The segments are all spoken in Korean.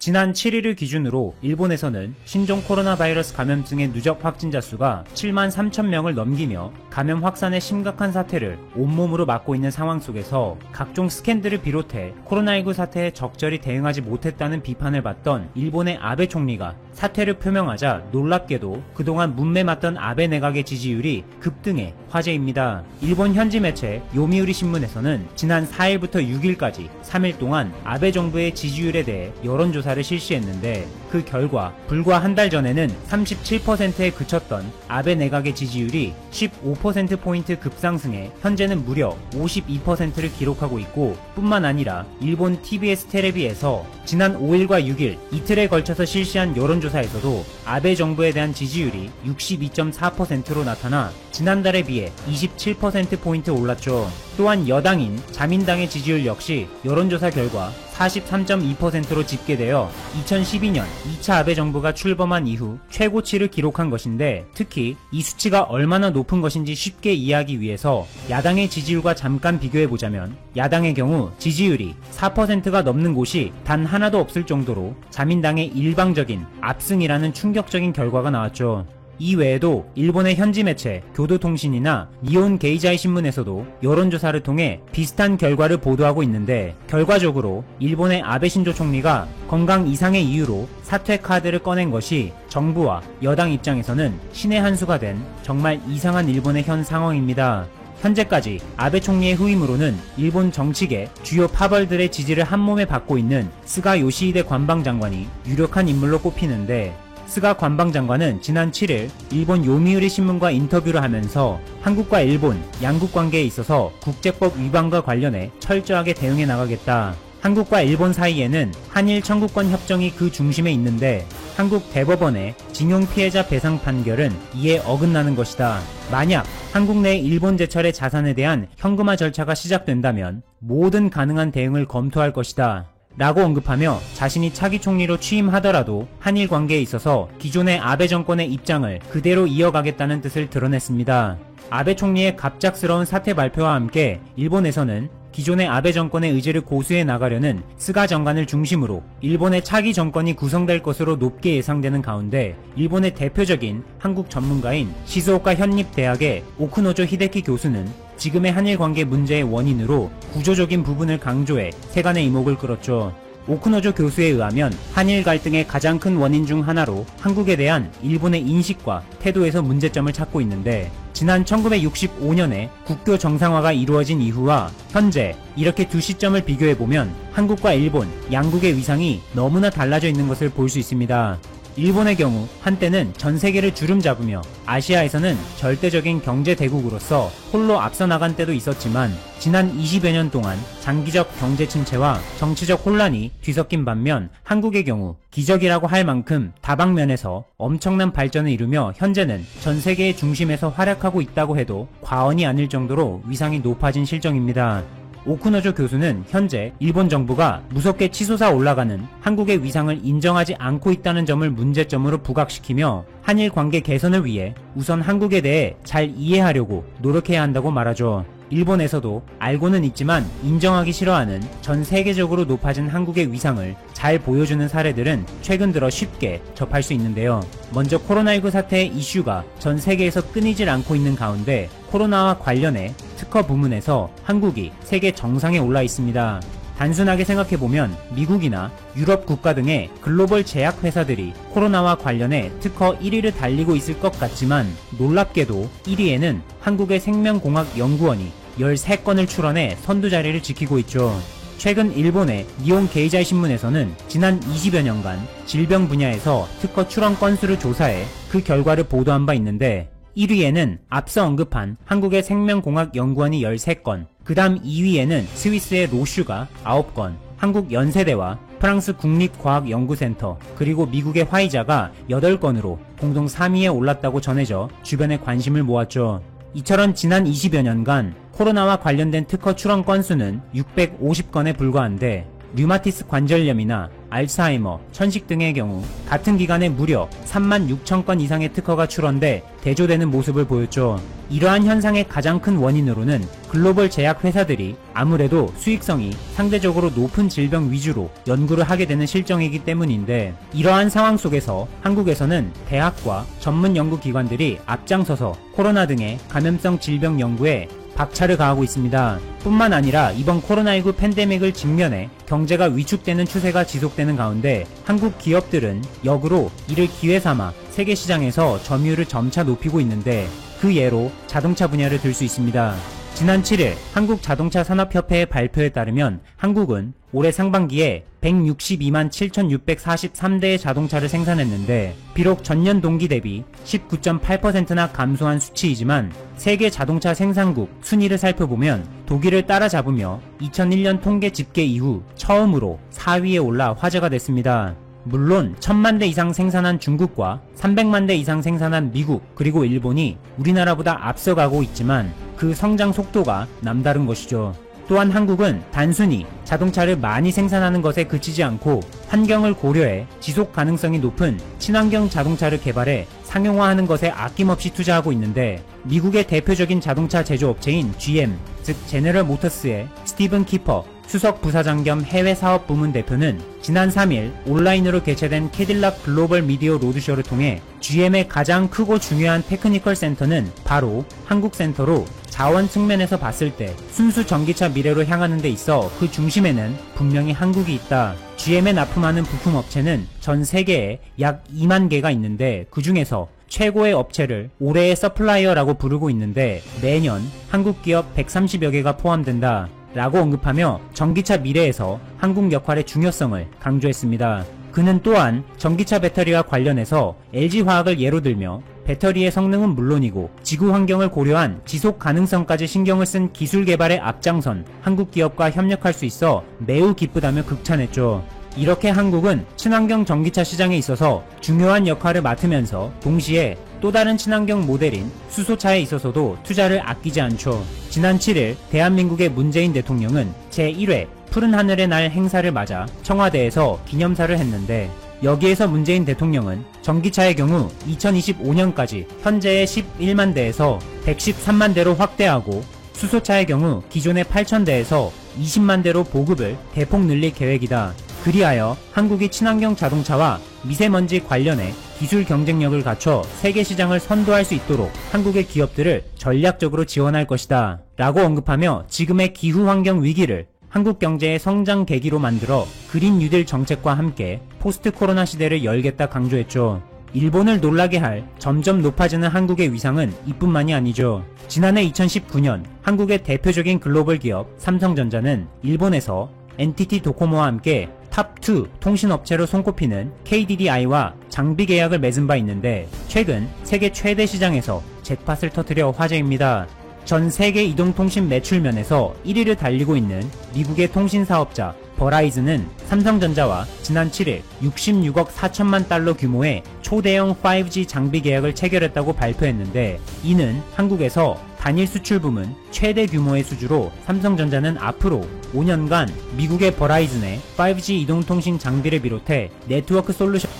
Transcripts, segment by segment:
지난 7일을 기준으로 일본에서는 신종 코로나 바이러스 감염증의 누적 확진자 수가 7만 3천 명을 넘기며 감염 확산의 심각한 사태를 온몸으로 맞고 있는 상황 속에서 각종 스캔들을 비롯해 코로나19 사태에 적절히 대응하지 못했다는 비판을 받던 일본의 아베 총리가 사퇴를 표명하자 놀랍게도 그동안 문매맞던 아베 내각의 지지율이 급등해 화제입니다. 일본 현지 매체 요미우리 신문에서는 지난 4일부터 6일까지 3일 동안 아베 정부의 지지율에 대해 여론조사를 실시했는데 그 결과 불과 한 달 전에는 37%에 그쳤던 아베 내각의 지지율이 15%포인트 급상승해 현재는 무려 52%를 기록하고 있고 뿐만 아니라 일본 TBS 텔레비에서 지난 5일과 6일 이틀에 걸쳐서 실시한 여론조사에서도 아베 정부에 대한 지지율이 62.4%로 나타나 지난달에 비해 27%포인트 올랐죠. 또한 여당인 자민당의 지지율 역시 여론조사 결과 43.2%로 집계되어 2012년 2차 아베 정부가 출범한 이후 최고치를 기록한 것인데 특히 이 수치가 얼마나 높은 것인지 쉽게 이해하기 위해서 야당의 지지율과 잠깐 비교해보자면 야당의 경우 지지율이 4%가 넘는 곳이 단 하나도 없을 정도로 자민당의 일방적인 압승이라는 충격적인 결과가 나왔죠. 이 외에도 일본의 현지 매체 교도통신이나 니혼 게이자이 신문에서도 여론조사를 통해 비슷한 결과를 보도하고 있는데 결과적으로 일본의 아베 신조 총리가 건강 이상의 이유로 사퇴 카드를 꺼낸 것이 정부와 여당 입장에서는 신의 한 수가 된 정말 이상한 일본의 현 상황입니다. 현재까지 아베 총리의 후임으로는 일본 정치계 주요 파벌들의 지지를 한몸에 받고 있는 스가 요시히데 관방장관이 유력한 인물로 꼽히는데 스가 관방장관은 지난 7일 일본 요미우리 신문과 인터뷰를 하면서 한국과 일본 양국 관계에 있어서 국제법 위반과 관련해 철저하게 대응해 나가겠다. 한국과 일본 사이에는 한일 청구권 협정이 그 중심에 있는데 한국 대법원의 징용 피해자 배상 판결은 이에 어긋나는 것이다. 만약 한국 내 일본 제철의 자산에 대한 현금화 절차가 시작된다면 모든 가능한 대응을 검토할 것이다. 라고 언급하며 자신이 차기 총리로 취임하더라도 한일 관계에 있어서 기존의 아베 정권의 입장을 그대로 이어가겠다는 뜻을 드러냈습니다. 아베 총리의 갑작스러운 사퇴 발표와 함께 일본에서는 기존의 아베 정권의 의지를 고수해 나가려는 스가 정관을 중심으로 일본의 차기 정권이 구성될 것으로 높게 예상되는 가운데 일본의 대표적인 한국 전문가인 시즈오카 현립대학의 오쿠노조 히데키 교수는 지금의 한일 관계 문제의 원인으로 구조적인 부분을 강조해 세간의 이목을 끌었죠. 오쿠노조 교수에 의하면 한일 갈등의 가장 큰 원인 중 하나로 한국에 대한 일본의 인식과 태도에서 문제점을 찾고 있는데 지난 1965년에 국교 정상화가 이루어진 이후와 현재 이렇게 두 시점을 비교해보면 한국과 일본 양국의 위상이 너무나 달라져 있는 것을 볼 수 있습니다. 일본의 경우 한때는 전 세계를 주름잡으며 아시아에서는 절대적인 경제 대국으로서 홀로 앞서 나간 때도 있었지만 지난 20여 년 동안 장기적 경제 침체와 정치적 혼란이 뒤섞인 반면 한국의 경우 기적이라고 할 만큼 다방면에서 엄청난 발전을 이루며 현재는 전 세계의 중심에서 활약하고 있다고 해도 과언이 아닐 정도로 위상이 높아진 실정입니다. 오쿠노조 교수는 현재 일본 정부가 무섭게 치솟아 올라가는 한국의 위상을 인정하지 않고 있다는 점을 문제점으로 부각시키며 한일 관계 개선을 위해 우선 한국에 대해 잘 이해하려고 노력해야 한다고 말하죠. 일본에서도 알고는 있지만 인정하기 싫어하는 전 세계적으로 높아진 한국의 위상을 잘 보여주는 사례들은 최근 들어 쉽게 접할 수 있는데요. 먼저 코로나19 사태의 이슈가 전 세계에서 끊이질 않고 있는 가운데 코로나와 관련해 특허 부문에서 한국이 세계 정상에 올라 있습니다. 단순하게 생각해보면 미국이나 유럽 국가 등의 글로벌 제약회사들이 코로나와 관련해 특허 1위를 달리고 있을 것 같지만 놀랍게도 1위에는 한국의 생명공학연구원이 13건을 출원해 선두 자리를 지키고 있죠. 최근 일본의 니혼 게이자이 신문에서는 지난 20여 년간 질병 분야에서 특허 출원 건수를 조사해 그 결과를 보도한 바 있는데 1위에는 앞서 언급한 한국의 생명공학연구원이 13건, 그 다음 2위에는 스위스의 로슈가 9건, 한국 연세대와 프랑스 국립과학연구센터, 그리고 미국의 화이자가 8건으로 공동 3위에 올랐다고 전해져 주변에 관심을 모았죠. 이처럼 지난 20여 년간 코로나와 관련된 특허 출원 건수는 650건에 불과한데 류마티스 관절염이나 알츠하이머, 천식 등의 경우 같은 기간에 무려 36,000건 이상의 특허가 출원돼 대조되는 모습을 보였죠. 이러한 현상의 가장 큰 원인으로는 글로벌 제약 회사들이 아무래도 수익성이 상대적으로 높은 질병 위주로 연구를 하게 되는 실정이기 때문인데, 이러한 상황 속에서 한국에서는 대학과 전문 연구기관들이 앞장서서 코로나 등의 감염성 질병 연구에 박차를 가하고 있습니다. 뿐만 아니라 이번 코로나19 팬데믹을 직면해 경제가 위축되는 추세가 지속되는 가운데 한국 기업들은 역으로 이를 기회 삼아 세계 시장에서 점유율을 점차 높이고 있는데, 그 예로 자동차 분야를 들 수 있습니다. 지난 7일 한국자동차산업협회의 발표에 따르면 한국은 올해 상반기에 162만 7,643대의 자동차를 생산했는데, 비록 전년 동기 대비 19.8%나 감소한 수치이지만 세계 자동차 생산국 순위를 살펴보면 독일을 따라잡으며 2001년 통계 집계 이후 처음으로 4위에 올라 화제가 됐습니다. 물론 1000만 대 이상 생산한 중국과 300만 대 이상 생산한 미국, 그리고 일본이 우리나라보다 앞서가고 있지만 그 성장 속도가 남다른 것이죠. 또한 한국은 단순히 자동차를 많이 생산하는 것에 그치지 않고 환경을 고려해 지속 가능성이 높은 친환경 자동차를 개발해 상용화하는 것에 아낌없이 투자하고 있는데, 미국의 대표적인 자동차 제조업체인 GM, 즉 제너럴 모터스의 스티븐 키퍼 수석 부사장 겸 해외 사업 부문 대표는 지난 3일 온라인으로 개최된 캐딜락 글로벌 미디어 로드쇼를 통해 GM의 가장 크고 중요한 테크니컬 센터는 바로 한국 센터로, 자원 측면에서 봤을 때 순수 전기차 미래로 향하는 데 있어 그 중심에는 분명히 한국이 있다. GM에 납품하는 부품 업체는 전 세계에 약 2만 개가 있는데, 그 중에서 최고의 업체를 올해의 서플라이어라고 부르고 있는데 매년 한국 기업 130여 개가 포함된다 라고 언급하며 전기차 미래에서 한국 역할의 중요성을 강조했습니다. 그는 또한 전기차 배터리와 관련해서 LG화학을 예로 들며 배터리의 성능은 물론이고 지구 환경을 고려한 지속 가능성까지 신경을 쓴 기술 개발에 앞장선 한국 기업과 협력할 수 있어 매우 기쁘다며 극찬했죠. 이렇게 한국은 친환경 전기차 시장에 있어서 중요한 역할을 맡으면서 동시에 또 다른 친환경 모델인 수소차에 있어서도 투자를 아끼지 않죠. 지난 7일 대한민국의 문재인 대통령은 제1회 푸른 하늘의 날 행사를 맞아 청와대에서 기념사를 했는데, 여기에서 문재인 대통령은 전기차의 경우 2025년까지 현재의 11만 대에서 113만 대로 확대하고, 수소차의 경우 기존의 8,000대에서 20만 대로 보급을 대폭 늘릴 계획이다. 그리하여 한국이 친환경 자동차와 미세먼지 관련해 기술 경쟁력을 갖춰 세계 시장을 선도할 수 있도록 한국의 기업들을 전략적으로 지원할 것이다 라고 언급하며, 지금의 기후 환경 위기를 한국 경제의 성장 계기로 만들어 그린 뉴딜 정책과 함께 포스트 코로나 시대를 열겠다 강조했죠. 일본을 놀라게 할 점점 높아지는 한국의 위상은 이뿐만이 아니죠. 지난해 2019년 한국의 대표적인 글로벌 기업 삼성전자는 일본에서 NTT 도코모와 함께 탑2 통신업체로 손꼽히는 KDDI와 장비 계약을 맺은 바 있는데, 최근 세계 최대 시장에서 잭팟을 터뜨려 화제입니다. 전 세계 이동통신 매출면에서 1위를 달리고 있는 미국의 통신사업자 버라이즌은 삼성전자와 지난 7일 66억 4천만 달러 규모의 초대형 5G 장비 계약을 체결했다고 발표했는데, 이는 한국에서 단일 수출 부문 최대 규모의 수주로 삼성전자는 앞으로 5년간 미국의 버라이즌에 5G 이동통신 장비를 비롯해 네트워크 솔루션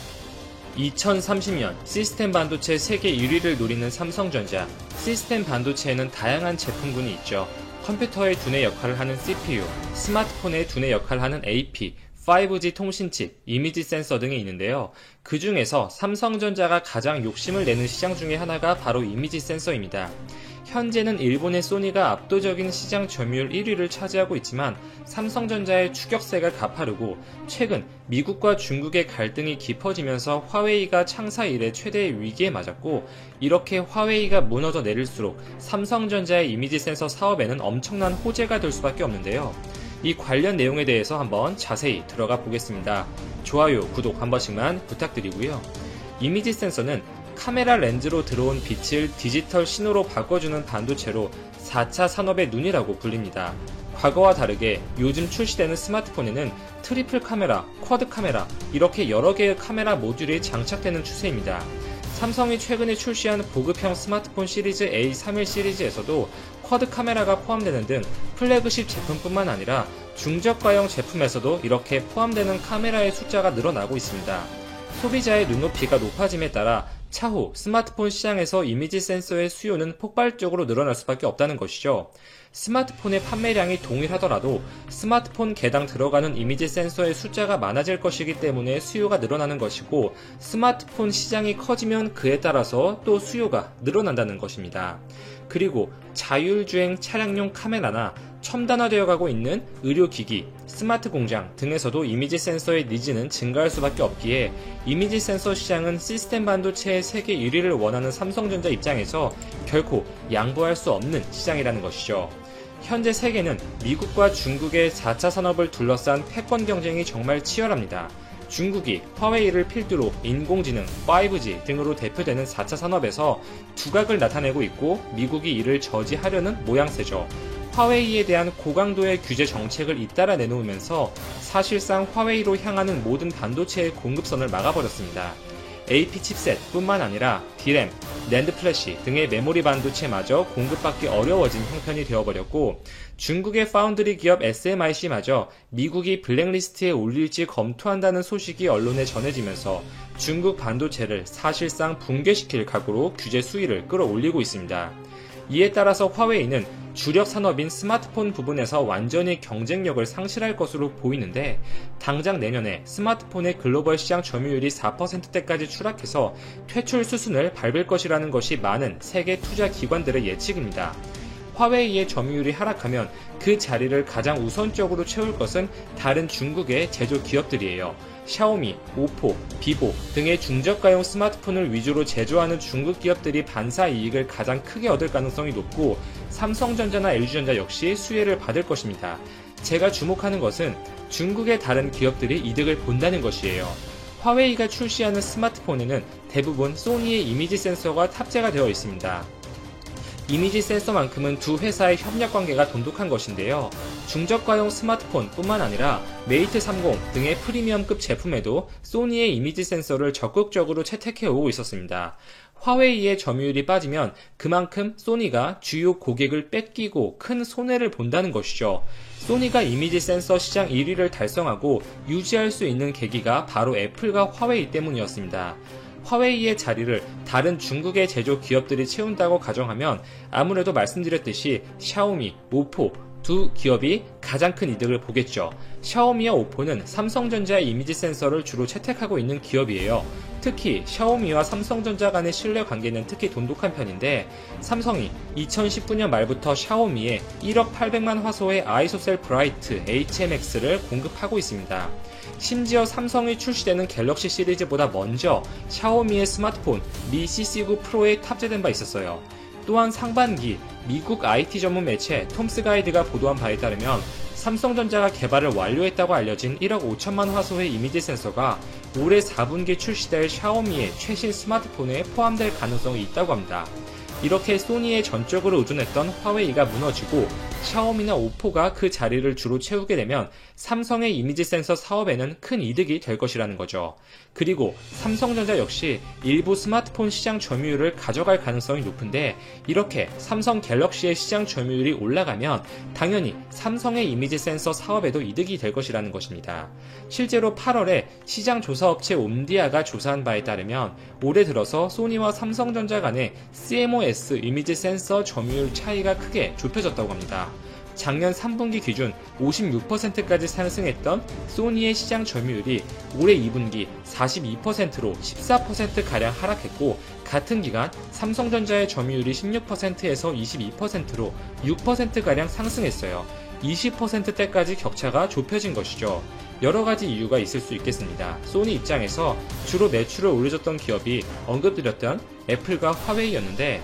2030년 시스템 반도체 세계 1위를 노리는 삼성전자. 시스템 반도체에는 다양한 제품군이 있죠. 컴퓨터의 두뇌 역할을 하는 CPU, 스마트폰의 두뇌 역할을 하는 AP, 5G 통신칩, 이미지 센서 등이 있는데요. 그 중에서 삼성전자가 가장 욕심을 내는 시장 중에 하나가 바로 이미지 센서입니다. 현재는 일본의 소니가 압도적인 시장 점유율 1위를 차지하고 있지만 삼성전자의 추격세가 가파르고, 최근 미국과 중국의 갈등이 깊어지면서 화웨이가 창사 이래 최대의 위기에 맞았고, 이렇게 화웨이가 무너져 내릴수록 삼성전자의 이미지 센서 사업에는 엄청난 호재가 될 수밖에 없는데요. 이 관련 내용에 대해서 한번 자세히 들어가 보겠습니다. 좋아요, 구독 한 번씩만 부탁드리고요. 이미지 센서는 카메라 렌즈로 들어온 빛을 디지털 신호로 바꿔주는 반도체로 4차 산업의 눈이라고 불립니다. 과거와 다르게 요즘 출시되는 스마트폰에는 트리플 카메라, 쿼드 카메라 이렇게 여러 개의 카메라 모듈이 장착되는 추세입니다. 삼성이 최근에 출시한 보급형 스마트폰 시리즈 A31 시리즈에서도 쿼드 카메라가 포함되는 등 플래그십 제품뿐만 아니라 중저가형 제품에서도 이렇게 포함되는 카메라의 숫자가 늘어나고 있습니다. 소비자의 눈높이가 높아짐에 따라 차후 스마트폰 시장에서 이미지 센서의 수요는 폭발적으로 늘어날 수밖에 없다는 것이죠. 스마트폰의 판매량이 동일하더라도 스마트폰 개당 들어가는 이미지 센서의 숫자가 많아질 것이기 때문에 수요가 늘어나는 것이고, 스마트폰 시장이 커지면 그에 따라서 또 수요가 늘어난다는 것입니다. 그리고 자율주행 차량용 카메라나 첨단화되어 가고 있는 의료기기, 스마트 공장 등에서도 이미지 센서의 니즈는 증가할 수밖에 없기에 이미지 센서 시장은 시스템 반도체의 세계 1위를 원하는 삼성전자 입장에서 결코 양보할 수 없는 시장이라는 것이죠. 현재 세계는 미국과 중국의 4차 산업을 둘러싼 패권 경쟁이 정말 치열합니다. 중국이 화웨이를 필두로 인공지능, 5G 등으로 대표되는 4차 산업에서 두각을 나타내고 있고, 미국이 이를 저지하려는 모양새죠. 화웨이에 대한 고강도의 규제 정책을 잇따라 내놓으면서 사실상 화웨이로 향하는 모든 반도체의 공급선을 막아버렸습니다. AP 칩셋 뿐만 아니라 D램, 낸드 플래시 등의 메모리 반도체마저 공급받기 어려워진 형편이 되어버렸고, 중국의 파운드리 기업 SMIC마저 미국이 블랙리스트에 올릴지 검토한다는 소식이 언론에 전해지면서 중국 반도체를 사실상 붕괴시킬 각오로 규제 수위를 끌어올리고 있습니다. 이에 따라서 화웨이는 주력 산업인 스마트폰 부분에서 완전히 경쟁력을 상실할 것으로 보이는데, 당장 내년에 스마트폰의 글로벌 시장 점유율이 4%대까지 추락해서 퇴출 수순을 밟을 것이라는 것이 많은 세계 투자 기관들의 예측입니다. 화웨이의 점유율이 하락하면 그 자리를 가장 우선적으로 채울 것은 다른 중국의 제조 기업들이에요. 샤오미, 오포, 비보 등의 중저가용 스마트폰을 위주로 제조하는 중국 기업들이 반사 이익을 가장 크게 얻을 가능성이 높고, 삼성전자나 LG전자 역시 수혜를 받을 것입니다. 제가 주목하는 것은 중국의 다른 기업들이 이득을 본다는 것이에요. 화웨이가 출시하는 스마트폰에는 대부분 소니의 이미지 센서가 탑재가 되어 있습니다. 이미지 센서만큼은 두 회사의 협력 관계가 돈독한 것인데요. 중저가용 스마트폰 뿐만 아니라 메이트 30 등의 프리미엄급 제품에도 소니의 이미지 센서를 적극적으로 채택해 오고 있었습니다. 화웨이의 점유율이 빠지면 그만큼 소니가 주요 고객을 뺏기고 큰 손해를 본다는 것이죠. 소니가 이미지 센서 시장 1위를 달성하고 유지할 수 있는 계기가 바로 애플과 화웨이 때문이었습니다. 화웨이의 자리를 다른 중국의 제조 기업들이 채운다고 가정하면 아무래도 말씀드렸듯이 샤오미, 오포 두 기업이 가장 큰 이득을 보겠죠. 샤오미와 오포는 삼성전자의 이미지 센서를 주로 채택하고 있는 기업이에요. 특히 샤오미와 삼성전자 간의 신뢰 관계는 특히 돈독한 편인데, 삼성이 2019년 말부터 샤오미에 1억 800만 화소의 아이소셀 브라이트 HMX를 공급하고 있습니다. 심지어 삼성이 출시되는 갤럭시 시리즈보다 먼저 샤오미의 스마트폰 미 CC9 프로에 탑재된 바 있었어요. 또한 상반기 미국 IT 전문 매체 톰스 가이드가 보도한 바에 따르면 삼성전자가 개발을 완료했다고 알려진 1억 5천만 화소의 이미지 센서가 올해 4분기 출시될 샤오미의 최신 스마트폰에 포함될 가능성이 있다고 합니다. 이렇게 소니에 전적으로 의존했던 화웨이가 무너지고 샤오미나 오포가 그 자리를 주로 채우게 되면 삼성의 이미지 센서 사업에는 큰 이득이 될 것이라는 거죠. 그리고 삼성전자 역시 일부 스마트폰 시장 점유율을 가져갈 가능성이 높은데, 이렇게 삼성 갤럭시의 시장 점유율이 올라가면 당연히 삼성의 이미지 센서 사업에도 이득이 될 것이라는 것입니다. 실제로 8월에 시장 조사업체 옴디아가 조사한 바에 따르면 올해 들어서 소니와 삼성전자 간의 CMOS 이미지 센서 점유율 차이가 크게 좁혀졌다고 합니다. 작년 3분기 기준 56%까지 상승했던 소니의 시장 점유율이 올해 2분기 42%로 14%가량 하락했고, 같은 기간 삼성전자의 점유율이 16%에서 22%로 6%가량 상승했어요. 20%대까지 격차가 좁혀진 것이죠. 여러가지 이유가 있을 수 있겠습니다. 소니 입장에서 주로 매출을 올려줬던 기업이 언급드렸던 애플과 화웨이였는데,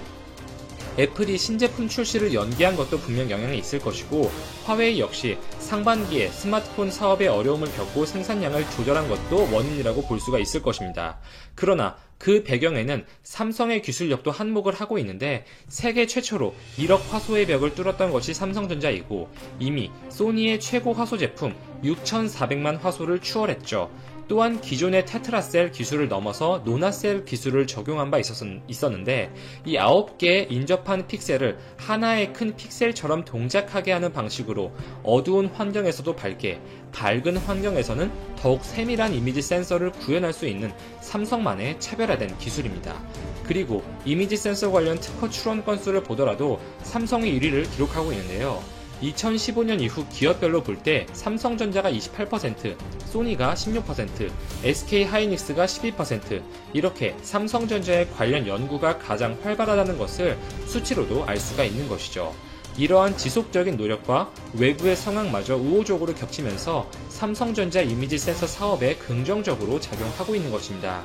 애플이 신제품 출시를 연기한 것도 분명 영향이 있을 것이고, 화웨이 역시 상반기에 스마트폰 사업에 어려움을 겪고 생산량을 조절한 것도 원인이라고 볼 수가 있을 것입니다. 그러나 그 배경에는 삼성의 기술력도 한몫을 하고 있는데, 세계 최초로 1억 화소의 벽을 뚫었던 것이 삼성전자이고, 이미 소니의 최고 화소 제품 6,400만 화소를 추월했죠. 또한 기존의 테트라셀 기술을 넘어서 노나셀 기술을 적용한 바 있었는데 이 9개의 인접한 픽셀을 하나의 큰 픽셀처럼 동작하게 하는 방식으로 어두운 환경에서도 밝게, 밝은 환경에서는 더욱 세밀한 이미지 센서를 구현할 수 있는 삼성만의 차별화된 기술입니다. 그리고 이미지 센서 관련 특허 출원 건수를 보더라도 삼성이 1위를 기록하고 있는데요. 2015년 이후 기업별로 볼 때 삼성전자가 28%, 소니가 16%, SK하이닉스가 12%, 이렇게 삼성전자의 관련 연구가 가장 활발하다는 것을 수치로도 알 수가 있는 것이죠. 이러한 지속적인 노력과 외부의 상황마저 우호적으로 겹치면서 삼성전자 이미지 센서 사업에 긍정적으로 작용하고 있는 것입니다.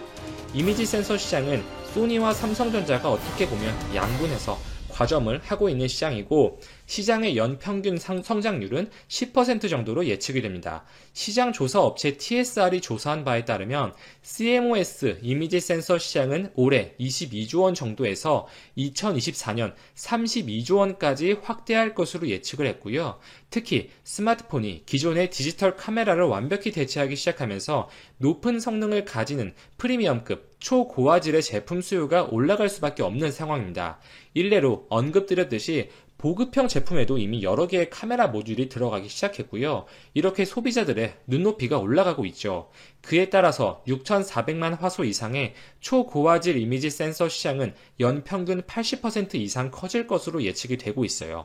이미지 센서 시장은 소니와 삼성전자가 어떻게 보면 양분해서 과점을 하고 있는 시장이고 시장의 연평균 성장률은 10% 정도로 예측이 됩니다. 시장 조사 업체 TSR이 조사한 바에 따르면 CMOS 이미지 센서 시장은 올해 22조 원 정도에서 2024년 32조 원까지 확대할 것으로 예측을 했고요. 특히 스마트폰이 기존의 디지털 카메라를 완벽히 대체하기 시작하면서 높은 성능을 가지는 프리미엄급 초고화질의 제품 수요가 올라갈 수밖에 없는 상황입니다. 일례로 언급드렸듯이 보급형 제품에도 이미 여러 개의 카메라 모듈이 들어가기 시작했고요. 이렇게 소비자들의 눈높이가 올라가고 있죠. 그에 따라서 6,400만 화소 이상의 초고화질 이미지 센서 시장은 연평균 80% 이상 커질 것으로 예측이 되고 있어요.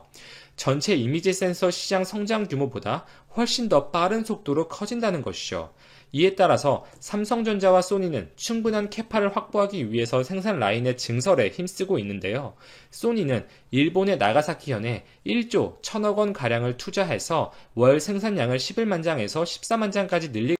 전체 이미지 센서 시장 성장 규모보다 훨씬 더 빠른 속도로 커진다는 것이죠. 이에 따라서 삼성전자와 소니는 충분한 캐파를 확보하기 위해서 생산 라인의 증설에 힘쓰고 있는데요. 소니는 일본의 나가사키현에 1조 1,000억 원 가량을 투자해서 월 생산량을 11만 장에서 14만 장까지 늘리고